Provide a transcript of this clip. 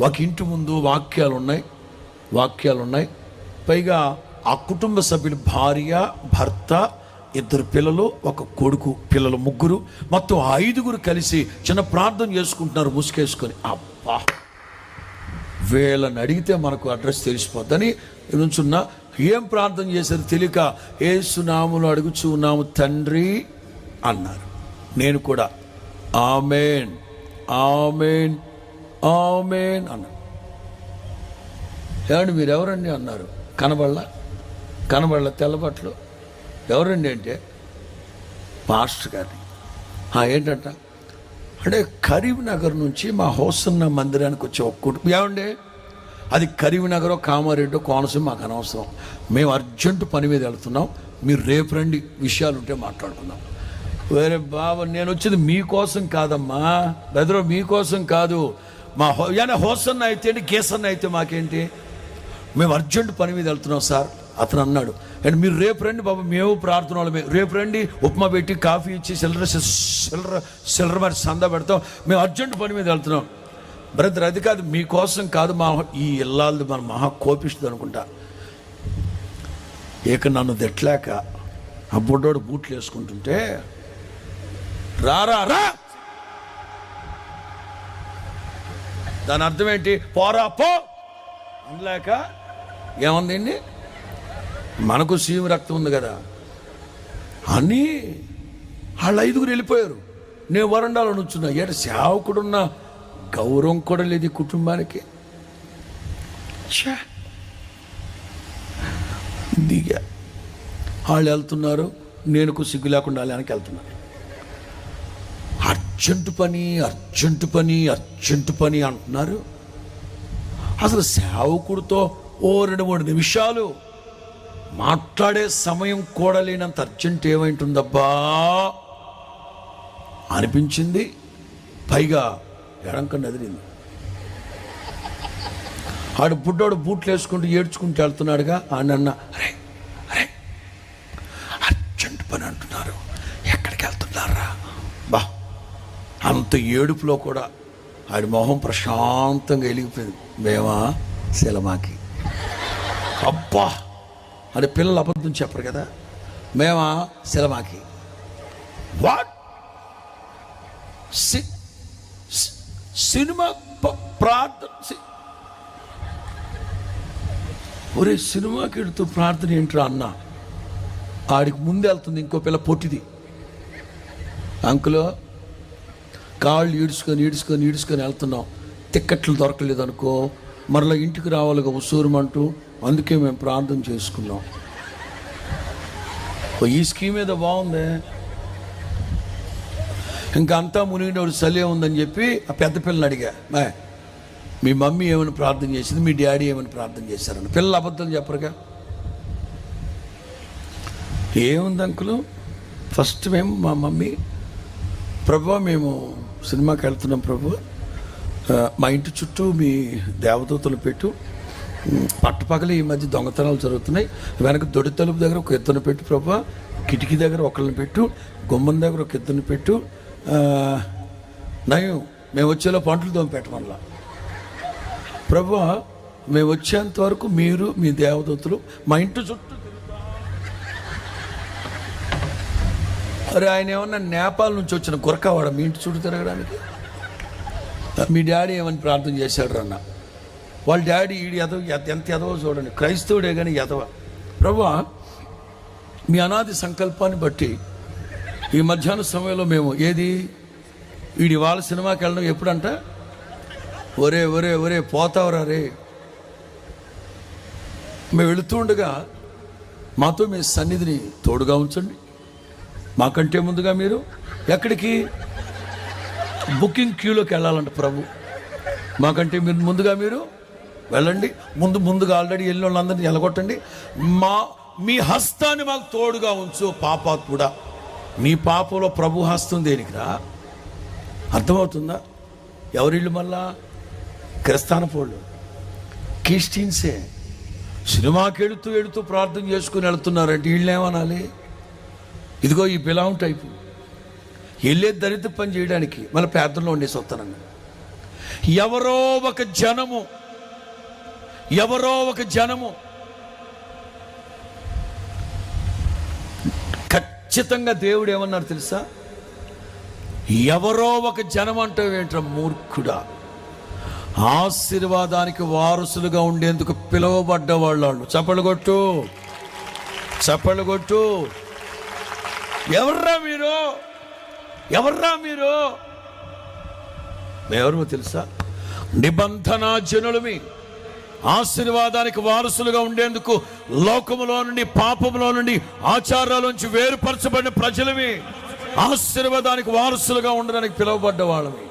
ఒక ఇంటి ముందు వాక్యాలు ఉన్నాయి. పైగా ఆ కుటుంబ సభ్యులు భార్య, భర్త, 2 పిల్లలు, 1 కొడుకు, పిల్లలు 3, మొత్తం 5 కలిసి చిన్న ప్రార్థన చేసుకుంటున్నారు ముసుకేసుకొని. అబ్బా, వీళ్ళని అడిగితే మనకు అడ్రస్ తెలిసిపోద్దని నుంచున్నా. ఏం ప్రార్థన చేశారు తెలియక, యేసు నామములో అడుగుచూ ఉన్నాము తండ్రి అన్నారు. నేను కూడా ఆమేన్ ఆమేన్ ఆమేన్ అన్నాను. ఏమండి మీరు ఎవరండి అన్నారు. కనబడల తెల్లబట్లు. ఎవరండి అంటే పాస్టర్ గారిని. ఏంటంట అంటే కరీంనగర్ నుంచి మా హోసన్న మందిరానికి వచ్చే ఒక కుటుంబం. ఏమండి అది కరీంనగర్, కామారెడ్డి, కోనసీమ మాకు అనవసరం. మేము అర్జెంటు పని మీద వెళ్తున్నాం, మీరు రేపు రండి, విషయాలు ఉంటే మాట్లాడుకుందాం. వేరే బాబా, నేను వచ్చేది మీకోసం కాదమ్మా బెదరో, మీకోసం కాదు. మా హోసన్న అయితే ఏంటి, కేసన్న అయితే మాకేంటి, మేము అర్జెంటు పని మీద వెళ్తున్నాం సార్. అతను అన్నాడు, అండ్ మీరు రేపు రండి బాబు, మేము ప్రార్థన వాళ్ళమే, రేపు రండి, ఉప్మా పెట్టి కాఫీ ఇచ్చి సిల్లర మరి సందా పెడతాం, మేము అర్జెంటు పని మీద వెళ్తున్నాం. బ్రదర్ అది కాదు, మీకోసం కాదు. ఈ ఇల్లాలది మన మహా కోపిస్తుంది అనుకుంటా. ఇక నన్ను తిట్టలేక ఆ బుడ్డోడు బూట్లు వేసుకుంటుంటే రా దాని అర్థం ఏంటి, పోరా పో అనలేక ఏముందండి, మనకు సీమ రక్తం ఉంది కదా అని వాళ్ళు 5 వెళ్ళిపోయారు. నేను వరండాలో నుంచున్నా. సేవకుడున్న గౌరవం కూడా లేదు ఈ కుటుంబానికి. దిగా వాళ్ళు వెళ్తున్నారు, నేను సిగ్గు లేకుండా వాళ్ళకి వెళ్తున్నాను. అర్జెంటు పని అంటున్నారు. అసలు సేవకుడితో 2-3 నిమిషాలు మాట్లాడే సమయం కూడా లేనంత అర్జెంట్ ఏమైంటుందబ్బా అనిపించింది. పైగా ఎడంకన్నా ఎదిరింది. ఆడు బుడ్డోడు బూట్లు వేసుకుంటూ ఏడ్చుకుంటూ వెళ్తున్నాడుగా. అన్న అరే అర్జెంట్ పని అంటున్నారు, ఎక్కడికి వెళ్తున్నారా బా. అంత ఏడుపులో కూడా ఆడి మొహం ప్రశాంతంగా వెలిగిపోయింది. మేమా శిలమాకి. అబ్బా అని పిల్లలు అబద్ధం చెప్పరు కదా. మేమా శిలమాకి. వాట్ సినిమా ప్రార్థన, ఒరే సినిమాకి వెళుతూ ప్రార్థన ఏంట్రా అన్న. ఆడికి ముందు వెళ్తుంది ఇంకో పిల్ల పొట్టిది. అంకులో కాళ్ళు ఈడ్చుకొని వెళ్తున్నాం, టిక్కెట్లు దొరకలేదు అనుకో, మరలా ఇంటికి రావాలిగా ఉసూరుమంటూ. అందుకే మేము ప్రార్థన చేసుకున్నాం. ఈ స్కీమ్ ఏదో బాగుంది. ఇంకా అంతా మునిగినోడు చలి ఉందని చెప్పి ఆ పెద్ద పిల్లని అడిగా, మీ మమ్మీ ఏమైనా ప్రార్థన చేసింది, మీ డాడీ ఏమైనా ప్రార్థన చేశారని. పిల్లలు అబద్ధం చెప్పరుగా. ఏముంది అంకులు, ఫస్ట్ మేము మా మమ్మీ, ప్రభువా మేము సినిమాకి వెళ్తున్నాం ప్రభు, మా ఇంటి చుట్టూ మీ దేవదూతలు పెట్టు, పట్టపగలి ఈ మధ్య దొంగతనాలు జరుగుతున్నాయి, వెనక దొడి తలుపు దగ్గర ఒక ఇద్దరిని పెట్టు ప్రభువా, కిటికీ దగ్గర ఒకళ్ళని పెట్టు, గుమ్మం దగ్గర ఒక ఇద్దరిని పెట్టు, నయం మేము వచ్చేలో పంటలు తోమిపెట్టమల్లా. ప్రభువా మేము వచ్చేంత వరకు మీరు మీ దేవదూతలు మా ఇంటి చుట్టూ తిరుగుతా. అరే ఆయన ఏమన్నా నేపాల్ నుంచి వచ్చిన గురకావాడ మీ ఇంటి చుట్టూ తిరగడానికి? మీ డాడీ ఏమని ప్రార్థన చేశాడు అన్న. వాళ్ళ డాడీ ఈడు ఎంత ఎదవో చూడండి, క్రైస్తవుడే కానీ ఎదవ. ప్రభువా మీ అనాది సంకల్పాన్ని బట్టి ఈ మధ్యాహ్న సమయంలో మేము వీడి వాళ్ళ సినిమాకి వెళ్ళడం ఎప్పుడంట, ఒరే పోతావరా రే, మేము వెళుతూ ఉండగా మాతో మీ సన్నిధిని తోడుగా ఉంచండి. మాకంటే ముందుగా మీరు ఎక్కడికి బుకింగ్ క్యూలోకి వెళ్ళాలంట ప్రభు. మాకంటే ముందుగా మీరు వెళ్ళండి, ముందుగా ఆల్రెడీ వెళ్ళిన వాళ్ళందరినీ ఎలగొట్టండి. మీ హస్తాన్ని మాకు తోడుగా ఉంచు పాపాత్ముడా. నీ పాపంలో ప్రభు హస్తం దేనికిరా? అర్థమవుతుందా? ఎవరిళ్ళు మళ్ళా క్రిస్తానపోళ్ళు, క్రిస్టియన్సే. సినిమాకి వెళుతూ ప్రార్థన చేసుకుని వెళుతున్నారంటే వీళ్ళు ఏమనాలి? ఇదిగో ఈ బిలాం టైపు వెళ్ళే దరిద్ర పని చేయడానికి మళ్ళీ పేదల్లో ఉండేసి వస్తానన్న. ఎవరో ఒక జనము ఖచ్చితంగా దేవుడు ఏమన్నారు తెలుసా? ఎవరో ఒక జనం అంటే ఏంట్రా మూర్ఖుడా, ఆశీర్వాదానికి వారసులుగా ఉండేందుకు పిలువబడ్డ వాళ్ళు. చప్పలు కొట్టు. ఎవర్రా మీరు? ఎవరో తెలుసా? నిబంధన జనులమి, ఆశీర్వాదానికి వారసులుగా ఉండేందుకు లోకములో నుండి, పాపములో నుండి, ఆచారాల నుంచి వేరుపరచబడిన ప్రజలమి, ఆశీర్వాదానికి వారసులుగా ఉండడానికి పిలువబడ్డ వాళ్ళమి.